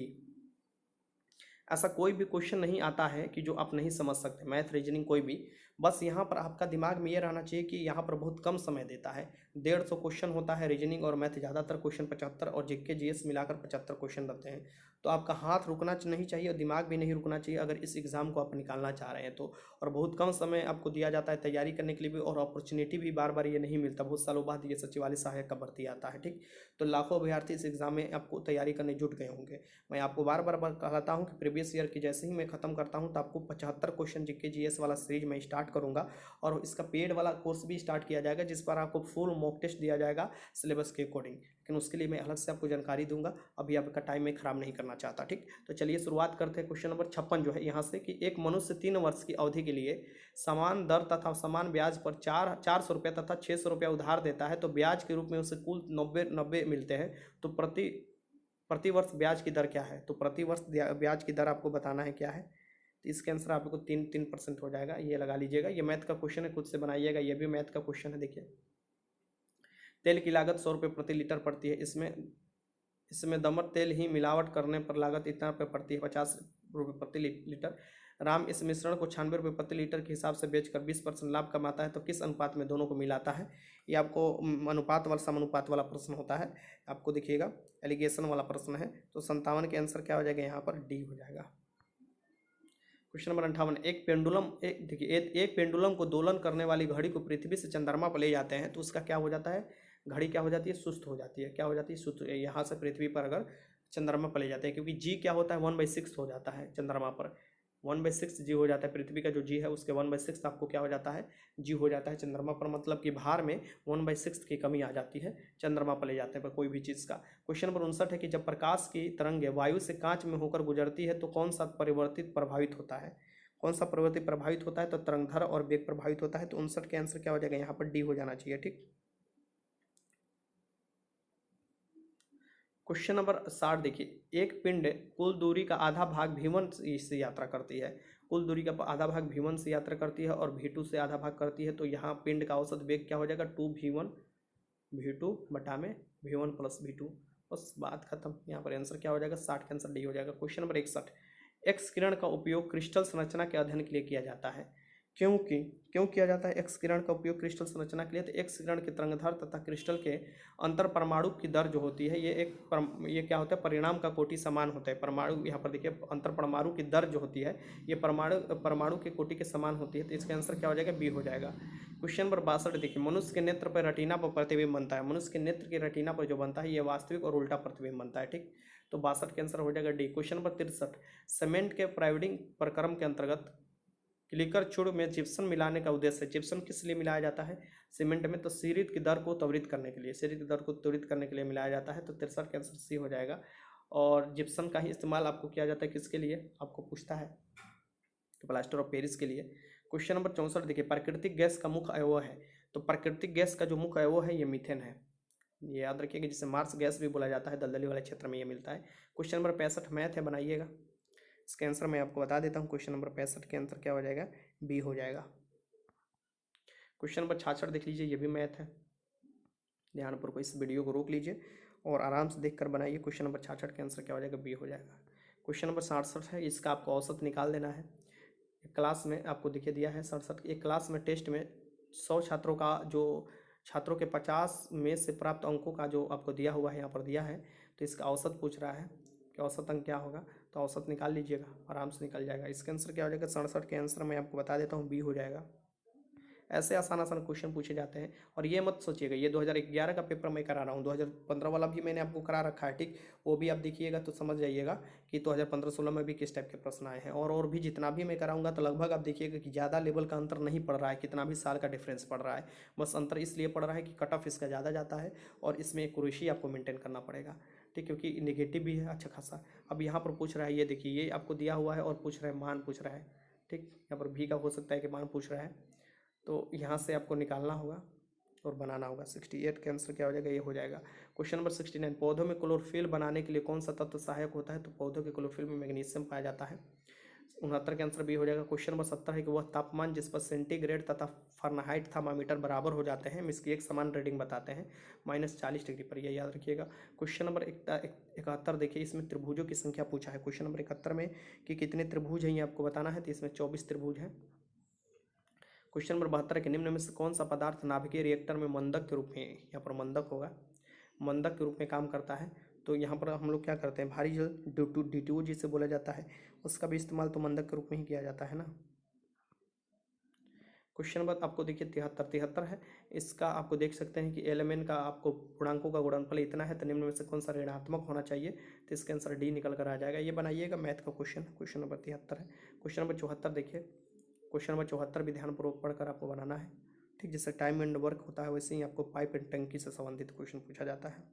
ऐसा कोई भी क्वेश्चन नहीं आता है कि जो आप नहीं समझ सकते, मैथ रीजनिंग कोई भी। बस यहाँ पर आपका दिमाग में ये रहना चाहिए कि यहाँ पर बहुत कम समय देता है, 150 क्वेश्चन होता है रीजनिंग और मैथ, ज़्यादातर क्वेश्चन 75 और जीके जीएस मिलाकर 75 क्वेश्चन रहते हैं। तो आपका हाथ रुकना नहीं चाहिए और दिमाग भी नहीं रुकना चाहिए अगर इस एग्ज़ाम को आप निकालना चाह रहे हैं तो। और बहुत कम समय आपको दिया जाता है तैयारी करने के लिए भी, और अपॉर्चुनिटी भी बार बार ये नहीं मिलता, बहुत सालों बाद ये सचिवालय सहायक का भर्ती आता है। ठीक, तो लाखों अभ्यर्थी इस एग्ज़ाम में आपको तैयारी करने जुट गए होंगे। मैं आपको बार बार कहता हूँ कि प्रीवियस ईयर की जैसे ही मैं खत्म करता हूँ तो आपको 75 क्वेश्चन जीके जीएस वाला सीरीज मैं स्टार्ट करूँगा, और इसका पेड वाला कोर्स भी स्टार्ट किया जाएगा जिस पर आपको फुल मॉक टेस्ट दिया जाएगा सिलेबस के अकॉर्डिंग। लेकिन उसके लिए मैं अलग से आपको जानकारी दूंगा, अभी आपका टाइम मैं ख़राब नहीं करना चाहता। ठीक, तो चलिए शुरुआत करते हैं। क्वेश्चन नंबर 56 जो है यहाँ से कि एक मनुष्य 3 वर्ष की अवधि के लिए समान दर तथा समान ब्याज पर 400 रुपये तथा 600 रुपया उधार देता है, तो ब्याज के रूप में उसे कुल 90 मिलते हैं। तो प्रति वर्ष ब्याज की दर क्या है? तो प्रति वर्ष ब्याज की दर आपको बताना है क्या है। तो इसके आंसर आपको 3% हो जाएगा, ये लगा लीजिएगा। ये मैथ का क्वेश्चन है, खुद से बनाइएगा, ये भी मैथ का क्वेश्चन है। देखिए, तेल की लागत 100 रुपये प्रति लीटर पड़ती है, इसमें दमट तेल ही मिलावट करने पर लागत इतना रुपये पड़ती है, 50 रुपये प्रति लीटर। राम इस मिश्रण को 96 रुपये प्रति लीटर के हिसाब से बेचकर 20% लाभ कमाता है, तो किस अनुपात में दोनों को मिलाता है? ये आपको अनुपात वाला समानुपात वाला प्रश्न होता है, आपको देखिएगा एलिगेशन वाला प्रश्न है। तो 57 के आंसर क्या हो जाएगा? यहाँ पर डी हो जाएगा। क्वेश्चन नंबर 58, एक पेंडुलम को दोलन करने वाली घड़ी को पृथ्वी से चंद्रमा पर ले जाते हैं तो उसका क्या हो जाता है? घड़ी क्या हो जाती है? सुस्त हो जाती है। क्या हो जाती है? सुस्त। यहाँ से पृथ्वी पर अगर चंद्रमा पर ले जाते हैं, क्योंकि जी क्या होता है? 1/6 हो जाता है चंद्रमा पर, 1/6 जी हो जाता है। पृथ्वी का जो जी है उसके 1/6 आपको क्या हो जाता है? जी हो जाता है चंद्रमा पर। मतलब कि भार में 1/6 की कमी आ जाती है चंद्रमा पर ले जाते हैं पर कोई भी चीज़ का। क्वेश्चन नंबर 59 है कि जब प्रकाश की तरंगें वायु से कांच में होकर गुजरती है तो कौन सा परिवर्तित प्रभावित होता है? कौन सा परिवर्तित प्रभावित होता है? तो तरंगधर और वेग प्रभावित होता है। तो 59 के आंसर क्या हो जाएगा? यहाँ पर डी हो जाना चाहिए। ठीक, क्वेश्चन नंबर 60 देखिए, एक पिंड कुल दूरी का आधा भाग v1 से यात्रा करती है, कुल दूरी का आधा भाग v1 से यात्रा करती है और v2 से आधा भाग करती है, तो यहाँ पिंड का औसत वेग क्या हो जाएगा? 2v1 v2 बटा में v1 प्लस v2, बस बात खत्म। यहाँ पर आंसर क्या हो जाएगा? 60 का आंसर डी हो जाएगा। क्वेश्चन नंबर 61, एक्स किरण का उपयोग क्रिस्टल संरचना के अध्ययन के लिए किया जाता है, क्यों किया जाता है एक्स किरण का उपयोग क्रिस्टल संरचना के लिए? तो एक्स किरण के तरंगधर तथा क्रिस्टल के अंतर परमाणु की दर जो होती है, ये क्या होता है? परिणाम का कोटि समान होता है। परमाणु, यहाँ पर देखिए अंतर परमाणु की दर जो होती है ये परमाणु के कोटि के समान होती है, तो इसका आंसर क्या हो जाएगा? बी हो जाएगा। क्वेश्चन नंबर 62 देखिए, मनुष्य के नेत्र पर रेटिना पर प्रतिबिंब बनता है, मनुष्य के नेत्र के रेटिना पर जो बनता है ये वास्तविक और उल्टा प्रतिबिंब बनता है। ठीक, तो 62 के आंसर हो जाएगा डी। क्वेश्चन नंबर 63, सीमेंट के प्राइडिंग प्रक्रम के अंतर्गत क्लिकर चूड़ में जिप्सम मिलाने का उद्देश्य है। जिप्सम किस लिए मिलाया जाता है सीमेंट में? तो सीरीत की दर को त्वरित करने के लिए, सीरीत की दर को त्वरित करने के लिए मिलाया जाता है। तो 63 का आंसर सी हो जाएगा। और जिप्सम का ही इस्तेमाल आपको किया जाता है किसके लिए? आपको पूछता है तो प्लास्टर ऑफ पेरिस के लिए। क्वेश्चन नंबर 64 देखिए, प्राकृतिक गैस का मुख्य अवयव है, तो प्राकृतिक गैस का जो मुख्य अवयव है ये मीथेन है, ये याद रखिएगा, जिसे मार्स गैस भी बोला जाता है, दलदली वाले क्षेत्र में ये मिलता है। क्वेश्चन नंबर 65 मैथ है, बनाइएगा। इसका आंसर मैं आपको बता देता हूँ। क्वेश्चन नंबर 65 के आंसर क्या हो जाएगा? बी हो जाएगा। क्वेश्चन नंबर 66 देख लीजिए, ये भी मैथ है, ध्यानपूर्वक इस वीडियो को रोक लीजिए और आराम से देखकर बनाइए। क्वेश्चन नंबर 66 के आंसर क्या हो जाएगा? बी हो जाएगा। क्वेश्चन नंबर 67 है, इसका आपको औसत निकाल देना है। क्लास में आपको दिखे दिया है 67, एक क्लास में टेस्ट में 100 छात्रों का जो छात्रों के 50 में से प्राप्त अंकों का जो आपको दिया हुआ है, यहाँ पर दिया है, तो इसका औसत पूछ रहा है कि औसत अंक क्या होगा। तो औसत निकाल लीजिएगा, आराम से निकल जाएगा। इसका आंसर क्या हो जाएगा? 67 के आंसर मैं आपको बता देता हूँ, बी हो जाएगा। ऐसे आसान क्वेश्चन पूछे जाते हैं। और ये मत सोचिएगा ये 2011 का पेपर मैं करा रहा हूँ, 2015 वाला भी मैंने आपको करा रखा है। ठीक, वो भी आप देखिएगा तो समझ जाइएगा कि 2015-16 में भी किस टाइप के प्रश्न आए हैं। और भी जितना भी मैं कराऊंगा तो लगभग आप देखिएगा कि ज़्यादा लेवल का अंतर नहीं पड़ रहा है, कितना भी साल का डिफरेंस पड़ रहा है। बस अंतर इसलिए पड़ रहा है कि कट ऑफ इसका ज़्यादा जाता है और इसमें एक्यूरेसी आपको मेंटेन करना पड़ेगा। ठीक, क्योंकि नेगेटिव भी है अच्छा खासा। अब यहाँ पर पूछ रहा है, ये देखिए ये आपको दिया हुआ है और पूछ रहा है मान पूछ रहा है। ठीक, यहाँ पर भी का हो सकता है कि मान पूछ रहा है, तो यहाँ से आपको निकालना होगा और बनाना होगा। 68 का आंसर क्या हो जाएगा? ये हो जाएगा। क्वेश्चन नंबर 69, पौधों में क्लोरोफिल बनाने के लिए कौन सा तत्व सहायक होता है? तो पौधों के क्लोरोफिल में मैग्नीशियम पाया जाता है। 69 का आंसर बी हो जाएगा। क्वेश्चन नंबर 70 है कि वह तापमान जिस पर सेंटीग्रेड तथा फ़ारेनहाइट थर्मामीटर बराबर हो जाते हैं, हम इसकी एक समान रीडिंग बताते हैं -40 डिग्री पर, यह याद रखिएगा। क्वेश्चन नंबर 71 देखिए, इसमें त्रिभुजों की संख्या पूछा है। क्वेश्चन नंबर 71 में कि कितने त्रिभुज हैं ये आपको बताना है, तो इसमें 24 त्रिभुज हैं। क्वेश्चन नंबर 72 के निम्न में से कौन सा पदार्थ नाभिकीय रिएक्टर में मंदक के रूप में, यहाँ पर मंदक होगा, मंदक के रूप में काम करता है। तो यहाँ पर हम लोग क्या करते हैं, भारी जल DTO जिसे बोला जाता है, उसका भी इस्तेमाल तो मंदक के रूप में ही किया जाता है ना। क्वेश्चन नंबर आपको देखिए 73 है, इसका आपको देख सकते हैं कि एलिमेंट का आपको पूर्णांकों का गुणनफल इतना है, तो निम्न में से कौन सा ऋणात्मक होना चाहिए, तो इसका आंसर डी निकल कर आ जाएगा। ये बनाइएगा मैथ का क्वेश्चन नंबर 73 है। क्वेश्चन नंबर 74 देखिए, क्वेश्चन नंबर 74 भी ध्यानपूर्वक पढ़कर आपको बनाना है, ठीक। जैसे टाइम एंड वर्क होता है वैसे ही आपको पाइप एंड टंकी से संबंधित क्वेश्चन पूछा जाता है।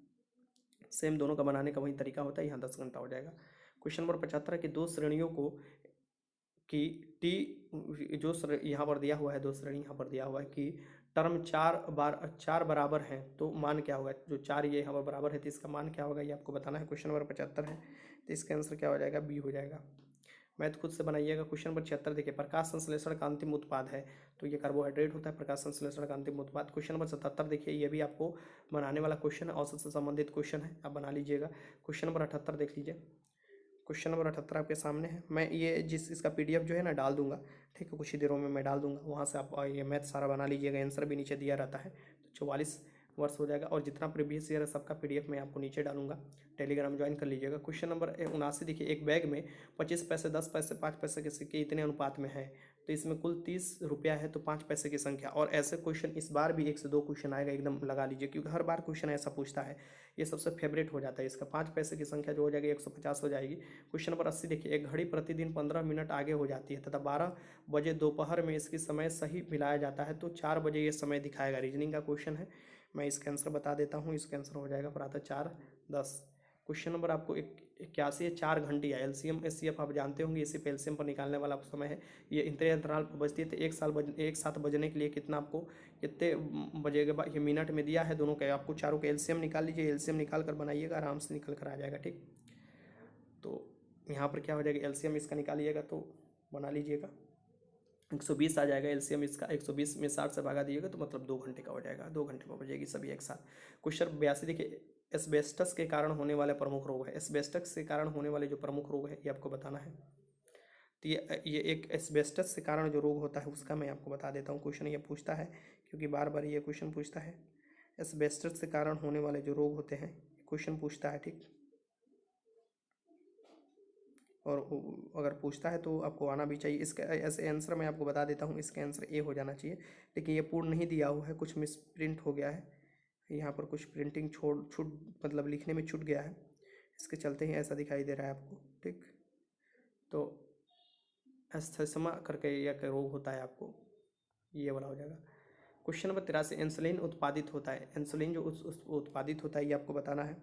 सेम दोनों का बनाने का वही तरीका होता है, यहाँ 10 घंटा हो जाएगा। क्वेश्चन नंबर 75 की दो श्रेणियों को कि टी जो यहाँ पर दिया हुआ है, दो श्रेणी यहाँ पर दिया हुआ है कि टर्म 4 बराबर हैं, तो मान क्या होगा, जो 4 ये यहाँ पर बराबर है तो इसका मान क्या होगा, ये आपको बताना है। क्वेश्चन नंबर 75 है, तो इसका आंसर क्या हो जाएगा, बी हो जाएगा। मैथ खुद से बनाइएगा। क्वेश्चन नंबर 76 देखिए, प्रकाश संश्लेषण का अंतिम उत्पाद है, तो ये कार्बोहाइड्रेट होता है, प्रकाश संश्लेषण का अंतिम उत्पाद। क्वेश्चन नंबर 77 देखिए, ये भी आपको बनाने वाला क्वेश्चन है, औसत से संबंधित क्वेश्चन है, आप बना लीजिएगा। क्वेश्चन नंबर 78 देख लीजिए, क्वेश्चन नंबर 78 आपके सामने है। मैं ये इसका PDF जो है ना डाल दूंगा, ठीक है, कुछ ही देरों में मैं डाल दूंगा, वहाँ से आप ये मैथ सारा बना लीजिएगा। आंसर भी नीचे दिया रहता है, तो 44 वर्ष हो जाएगा, और जितना प्रीवियस ईयर है सबका PDF मैं आपको नीचे डालूंगा, टेलीग्राम ज्वाइन कर लीजिएगा। क्वेश्चन नंबर 79 देखिए, एक बैग में 25 पैसे, 10 पैसे, 5 पैसे के सिक्के इतने अनुपात में है, तो इसमें कुल 30 रुपया है, तो 5 पैसे की संख्या। और ऐसे क्वेश्चन इस बार भी 1 से 2 क्वेश्चन आएगा, एकदम लगा लीजिए, क्योंकि हर बार क्वेश्चन ऐसा पूछता है, ये सबसे फेवरेट हो जाता है इसका। 5 पैसे की संख्या जो हो जाएगी 150 हो जाएगी। क्वेश्चन नंबर 80 देखिए, एक घड़ी प्रतिदिन 15 मिनट आगे हो जाती है तथा 12 बजे दोपहर में इसकी समय सही मिलाया जाता है, तो 4 बजे ये समय दिखाएगा। रीजनिंग का क्वेश्चन है, मैं इसका आंसर बता देता हूँ। इसका आंसर हो जाएगा प्रातः 4:10। क्वेश्चन नंबर आपको 81 है, 4 घंटिया LCM SCF आप जानते होंगे, इसी पे LCM पर निकालने वाला समय है। ये इंतजार अंतराल पर बजती है, तो एक साथ बजने के लिए कितना आपको कितने बजेगा, ये मिनट में दिया है, दोनों का आपको चारों का LCM निकाल लीजिए। LCM निकाल कर बनाइएगा, आराम से निकल कर आ जाएगा, ठीक। तो यहाँ पर क्या हो जाएगा, LCM इसका निकालिएगा तो बना लीजिएगा, 120 आ जाएगा LCM इसका। 120 में 60 से भागा दिएगा तो मतलब 2 घंटे का हो जाएगा, 2 घंटे में बजेगी सभी एक साथ। क्वेश्चन 82 देखिए, एस्बेस्टस के कारण होने वाले प्रमुख रोग है। एस्बेस्टस के कारण होने वाले जो प्रमुख रोग है ये आपको बताना है। तो ये एक एस्बेस्टस के कारण जो रोग होता है उसका मैं आपको बता देता हूँ। क्वेश्चन ये पूछता है, क्योंकि बार बार ये क्वेश्चन पूछता है, एस्बेस्टस के कारण होने वाले जो रोग होते हैं क्वेश्चन पूछता है, ठीक। और अगर पूछता है तो आपको आना भी चाहिए। इसका ऐसे आंसर मैं आपको बता देता हूँ, इसका आंसर ए हो जाना चाहिए, लेकिन ये पूर्ण नहीं दिया हुआ है, कुछ मिस प्रिंट हो गया है यहाँ पर, कुछ प्रिंटिंग छूट मतलब लिखने में छूट गया है, इसके चलते ही ऐसा दिखाई दे रहा है आपको, ठीक। तो एस्थेस्मा करके यह रोग होता है आपको, ये वाला हो जाएगा। क्वेश्चन नंबर 83, इंसुलिन उत्पादित होता है। इंसुलिन जो उत्पादित होता है ये आपको बताना है।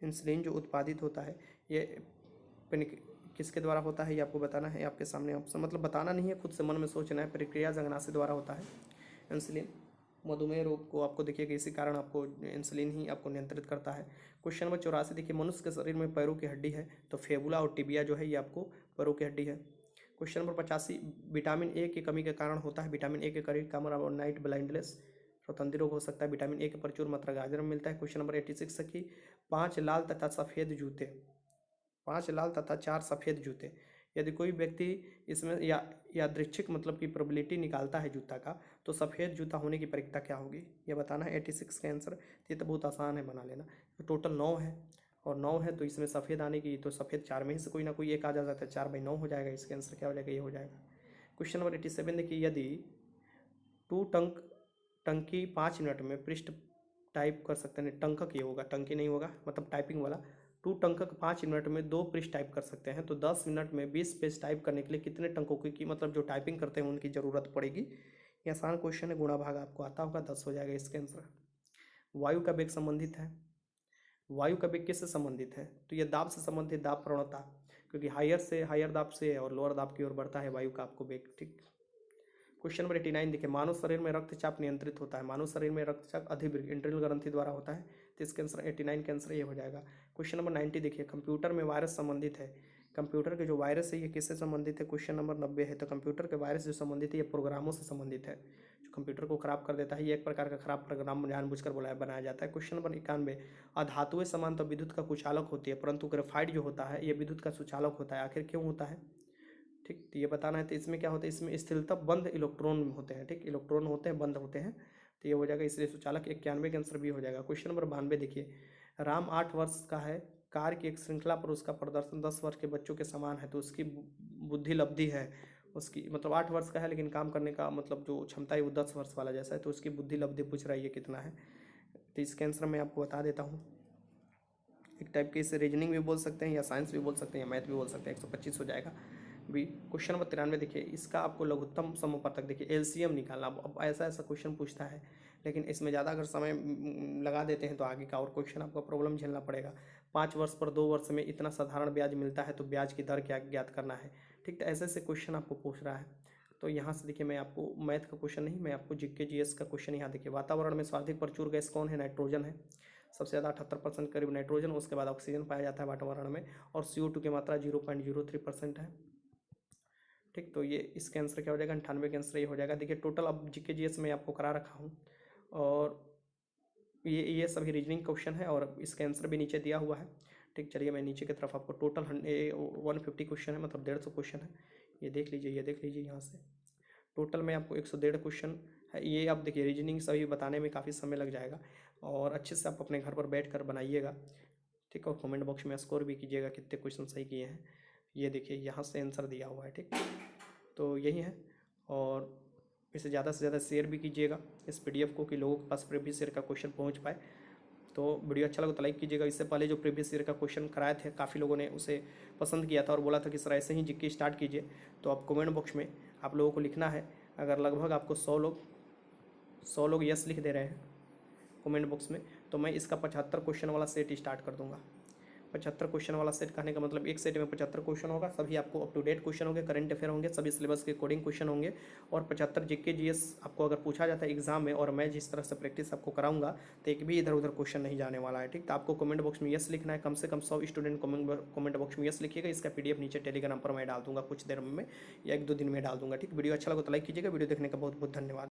इंसुलिन जो उत्पादित होता है ये किसके द्वारा होता है ये आपको बताना है। आपके सामने ऑप्शन, मतलब बताना नहीं है, खुद से मन में सोचना है। प्रक्रिया जगनासी द्वारा होता है इंसुलिन। मधुमेह रोग को आपको देखिए कि इसी कारण आपको इंसुलिन ही आपको नियंत्रित करता है। क्वेश्चन नंबर 84 देखिए, मनुष्य के शरीर में पैरों की हड्डी है, तो फेबुला और टिबिया जो है ये आपको पैरों की हड्डी है। क्वेश्चन नंबर 85, विटामिन ए की कमी के कारण होता है। विटामिन ए के कमी कम और नाइट ब्लाइंडनेस, स्वतंत्र रोग हो सकता है। विटामिन ए की प्रचुर मात्रा गाजर में मिलता है। क्वेश्चन नंबर 86 है कि 5 लाल तथा सफ़ेद जूते, 5 लाल तथा 4 सफ़ेद जूते, यदि कोई व्यक्ति इसमें यादृच्छिक मतलब की प्रोबेबिलिटी निकालता है जूता का, तो सफ़ेद जूता होने की प्रक्रिया क्या होगी ये बताना है। 86 का आंसर, ये तो बहुत आसान है बना लेना। तो टोटल 9 है, और 9 है तो इसमें सफ़ेद आने की, तो सफ़ेद 4 में ही से कोई ना कोई एक आ जाता है, 4/9 हो जाएगा। इसका आंसर क्या हो जाएगा, ये हो जाएगा। क्वेश्चन नंबर 87 देखिए, यदि 2 टंकी 5 मिनट में पृष्ठ टाइप कर सकते हैं, टंकक ये होगा, टंकी नहीं होगा, मतलब टाइपिंग वाला। 2 टंकक 5 मिनट में 2 पृष्ठ टाइप कर सकते हैं, तो 10 मिनट में 20 पेज टाइप करने के लिए कितने टंकों की मतलब जो टाइपिंग करते हैं उनकी ज़रूरत पड़ेगी। ये आसान क्वेश्चन है, गुणा भाग आपको आता होगा, 10 हो जाएगा इसका आंसर। वायु का वेग संबंधित है। वायु का वेग किससे संबंधित है, तो ये दाब से संबंधित, दाब प्रवणता, क्योंकि हायर दाब से और लोअर दाब की ओर बढ़ता है वायु का आपको वेग, ठीक। क्वेश्चन नंबर 89 देखिए, मानव शरीर में रक्तचाप नियंत्रित होता है। मानव शरीर में रक्तचाप अधिवृक्क इंद्रियल ग्रंथि द्वारा होता है, तो इसके आंसर 89 का आंसर ये हो जाएगा। क्वेश्चन नंबर 90 देखिए, कंप्यूटर में वायरस संबंधित है। कंप्यूटर के जो वायरस है ये किससे संबंधित है, क्वेश्चन नंबर 90 है। तो कंप्यूटर के वायरस जो संबंधित है ये प्रोग्रामों से संबंधित है, जो कंप्यूटर को खराब कर देता है। ये एक प्रकार का खराब प्रोग्राम जानबूझकर बनाया जाता है। क्वेश्चन नंबर 91, अधातुएं सामान तो विद्युत का कुचालक होती है, परंतु ग्रेफाइट जो होता है ये विद्युत का सुचालक होता है, आखिर क्यों होता है। ठीक, तो ये बताना है। तो इसमें क्या होता है, इसमें स्थिरता बंद इलेक्ट्रॉन होते हैं। ठीक, इलेक्ट्रॉन होते हैं, बंद होते हैं, तो ये हो जाएगा इसलिए सुचालक। 91 के आंसर भी हो जाएगा। क्वेश्चन नंबर 92 देखिए, राम 8 वर्ष का है, कार्य की एक श्रृंखला पर उसका प्रदर्शन 10 वर्ष के बच्चों के समान है, तो उसकी बुद्धि लब्धि है उसकी, मतलब 8 वर्ष का है लेकिन काम करने का मतलब जो क्षमता है वो 10 वर्ष वाला जैसा है, तो उसकी बुद्धि लब्धि पूछ रहा है ये कितना है। तो इसके आंसर मैं आपको बता देता हूँ। एक टाइप के इसे रीजनिंग भी बोल सकते हैं या साइंस भी बोल सकते हैं या मैथ भी बोल सकते हैं। 125 हो जाएगा भी। क्वेश्चन नंबर 93 देखिए, इसका आपको लघुत्तम समूहपत्तक देखिए एलसीएम निकालना। अब ऐसा ऐसा क्वेश्चन पूछता है, लेकिन इसमें ज़्यादा अगर समय लगा देते हैं तो आगे का और क्वेश्चन आपको प्रॉब्लम झेलना पड़ेगा। 5 वर्ष पर 2 वर्ष में इतना साधारण ब्याज मिलता है तो ब्याज की दर क्या ज्ञात करना है। ठीक, तो ऐसे ऐसे क्वेश्चन आपको पूछ रहा है। तो यहाँ से देखिए, मैं आपको मैथ का क्वेश्चन नहीं, मैं आपको जीके जीएस का क्वेश्चन यहाँ देखिए। वातावरण में सर्वाधिक प्रचुर गैस कौन है, नाइट्रोजन है। सबसे ज़्यादा 78% करीब नाइट्रोजन, उसके बाद ऑक्सीजन पाया जाता है वातावरण में, और CO2 की मात्रा 0.03% है। ठीक, तो ये इसके आंसर क्या हो जाएगा, 98 के आंसर ये हो जाएगा। देखिए टोटल अब जीके जीएस में आपको करा रखा हूँ, और ये सभी रीजनिंग क्वेश्चन है और इसका आंसर भी नीचे दिया हुआ है। ठीक, चलिए मैं नीचे की तरफ आपको टोटल 150 क्वेश्चन है, मतलब 150 क्वेश्चन है। ये देख लीजिए यहाँ से टोटल में आपको 101 क्वेश्चन है। ये आप देखिए रीजनिंग सभी बताने में काफ़ी समय लग जाएगा, और अच्छे से आप अपने घर पर बैठ कर बनाइएगा। ठीक, और कमेंट बॉक्स में स्कोर भी कीजिएगा कितने क्वेश्चन सही किए हैं। ये देखिए यहाँ से आंसर दिया हुआ है। ठीक, तो यही है, और इसे ज़्यादा से ज़्यादा शेयर भी कीजिएगा इस PDF को, कि लोगों के पास प्रीवियस ईयर का क्वेश्चन पहुँच पाए। तो वीडियो अच्छा लगा तो लाइक कीजिएगा। इससे पहले जो प्रीवियस ईयर का क्वेश्चन कराए थे काफ़ी लोगों ने उसे पसंद किया था और बोला था कि सर ऐसे ही जीके स्टार्ट कीजिए। तो आप कमेंट बॉक्स में आप लोगों को लिखना है, अगर लगभग आपको 100 लोग यस लिख दे रहे हैं कमेंट बॉक्स में, तो मैं इसका 75 क्वेश्चन वाला सेट स्टार्ट कर दूंगा। 75 क्वेश्चन वाला सेट कहने का मतलब एक सेट में 75 क्वेश्चन होगा, सभी आपको अप टू डेट क्वेश्चन होंगे, करंट अफेयर होंगे, सभी सिलेबस के अकॉर्डिंग क्वेश्चन होंगे, और 75 जीके जीएस आपको अगर पूछा जाता है एग्जाम में, और मैं जिस तरह से प्रैक्टिस आपको कराऊंगा तो एक भी इधर उधर क्वेश्चन नहीं जाने वाला है। ठीक, तो आपको कमेंट बॉक्स में यस लिखना है। कम से कम 100 स्टूडेंट कमेंट बॉक्स में यस लिखिएगा। इसका PDF नीचे टेलीग्राम पर मैं डाल दूंगा कुछ देर में, या 1-2 दिन में डाल दूंगा। ठीक, वीडियो अच्छा लगा तो लाइक कीजिएगा। वीडियो देखने का बहुत बहुत धन्यवाद।